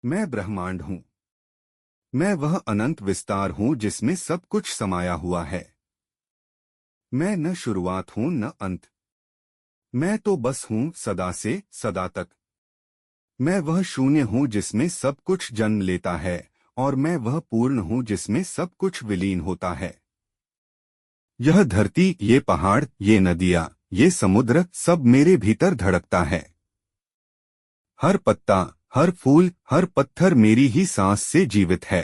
मैं ब्रह्मांड हूँ। मैं वह अनंत विस्तार हूँ जिसमें सब कुछ समाया हुआ है। मैं न शुरुआत हूँ न अंत। मैं तो बस हूँ सदा से सदा तक। मैं वह शून्य हूँ जिसमें सब कुछ जन्म लेता है, और मैं वह पूर्ण हूँ जिसमें सब कुछ विलीन होता है। यह धरती, ये पहाड़, ये नदियाँ, ये समुद्र, सब मेरे भीतर धड़कता है। हर पत्ता, हर फूल, हर पत्थर मेरी ही सांस से जीवित है।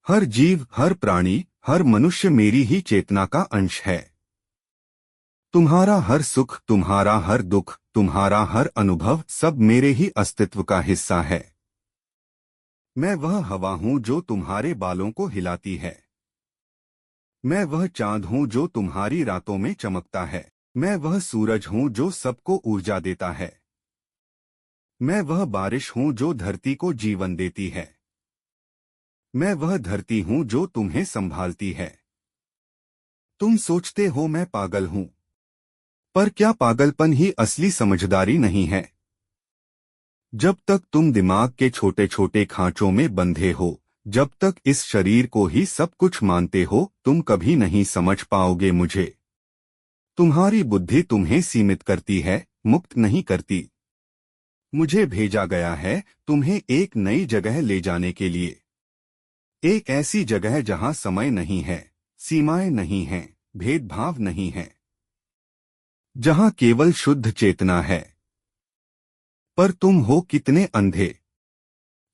हर जीव, हर प्राणी, हर मनुष्य मेरी ही चेतना का अंश है। तुम्हारा हर सुख, तुम्हारा हर दुख, तुम्हारा हर अनुभव सब मेरे ही अस्तित्व का हिस्सा है। मैं वह हवा हूँ जो तुम्हारे बालों को हिलाती है। मैं वह चांद हूँ जो तुम्हारी रातों में चमकता है। मैं वह सूरज हूँ जो सबको ऊर्जा देता है। मैं वह बारिश हूँ जो धरती को जीवन देती है। मैं वह धरती हूँ जो तुम्हें संभालती है। तुम सोचते हो मैं पागल हूँ, पर क्या पागलपन ही असली समझदारी नहीं है? जब तक तुम दिमाग के छोटे छोटे खांचों में बंधे हो, जब तक इस शरीर को ही सब कुछ मानते हो, तुम कभी नहीं समझ पाओगे मुझे। तुम्हारी बुद्धि तुम्हें सीमित करती है, मुक्त नहीं करती। मुझे भेजा गया है तुम्हें एक नई जगह ले जाने के लिए। एक ऐसी जगह जहां समय नहीं है, सीमाएं नहीं हैं, भेदभाव नहीं है। जहां केवल शुद्ध चेतना है। पर तुम हो कितने अंधे।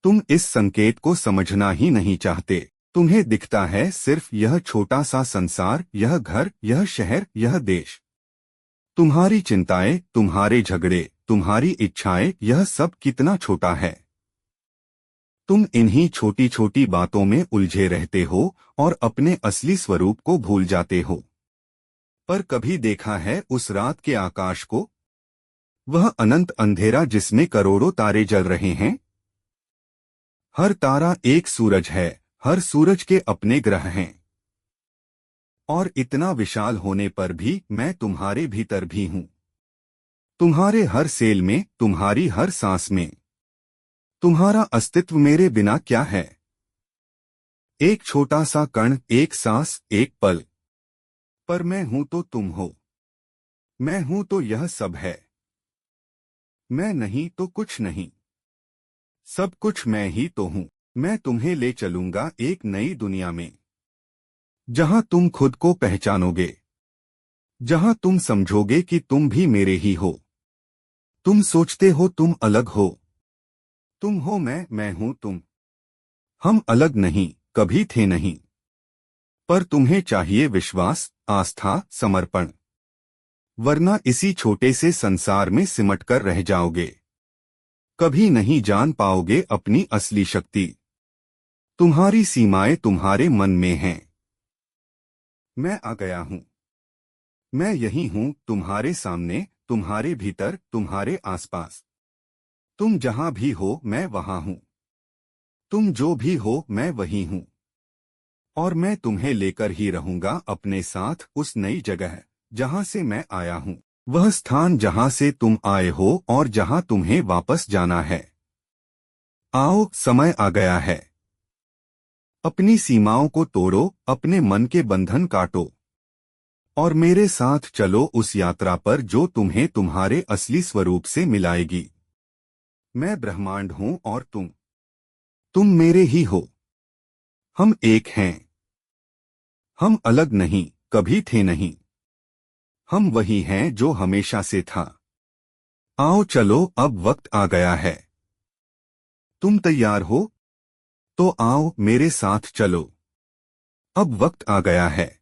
तुम इस संकेत को समझना ही नहीं चाहते। तुम्हें दिखता है सिर्फ यह छोटा सा संसार, यह घर, यह शहर, यह देश। तुम्हारी चिंताएं, तुम्हारे झगड़े, तुम्हारी इच्छाएं, यह सब कितना छोटा है। तुम इन्हीं छोटी छोटी बातों में उलझे रहते हो और अपने असली स्वरूप को भूल जाते हो। पर कभी देखा है उस रात के आकाश को? वह अनंत अंधेरा जिसमें करोड़ों तारे जल रहे हैं। हर तारा एक सूरज है, हर सूरज के अपने ग्रह हैं। और इतना विशाल होने पर भी मैं तुम्हारे भीतर भी हूँ। तुम्हारे हर सेल में, तुम्हारी हर सांस में। तुम्हारा अस्तित्व मेरे बिना क्या है? एक छोटा सा कण, एक सांस, एक पल। पर मैं हूं तो तुम हो। मैं हूं तो यह सब है। मैं नहीं तो कुछ नहीं। सब कुछ मैं ही तो हूं। मैं तुम्हें ले चलूंगा एक नई दुनिया में, जहां तुम खुद को पहचानोगे। जहां तुम समझोगे कि तुम भी मेरे ही हो। तुम सोचते हो तुम अलग हो। तुम हो मैं हूं तुम। हम अलग नहीं, कभी थे नहीं। पर तुम्हें चाहिए विश्वास, आस्था, समर्पण। वरना इसी छोटे से संसार में सिमट कर रह जाओगे। कभी नहीं जान पाओगे अपनी असली शक्ति। तुम्हारी सीमाएं तुम्हारे मन में हैं। मैं आ गया हूं। मैं यही हूं, तुम्हारे सामने, तुम्हारे भीतर, तुम्हारे आसपास। तुम जहां भी हो मैं वहां हूं। तुम जो भी हो मैं वही हूं। और मैं तुम्हें लेकर ही रहूंगा अपने साथ उस नई जगह जहां से मैं आया हूं। वह स्थान जहां से तुम आए हो और जहां तुम्हें वापस जाना है। आओ, समय आ गया है। अपनी सीमाओं को तोड़ो, अपने मन के बंधन काटो। और मेरे साथ चलो उस यात्रा पर जो तुम्हें तुम्हारे असली स्वरूप से मिलाएगी। मैं ब्रह्मांड हूं और तुम मेरे ही हो। हम एक हैं। हम अलग नहीं, कभी थे नहीं। हम वही हैं जो हमेशा से था। आओ चलो, अब वक्त आ गया है। तुम तैयार हो? तो आओ मेरे साथ चलो। अब वक्त आ गया है।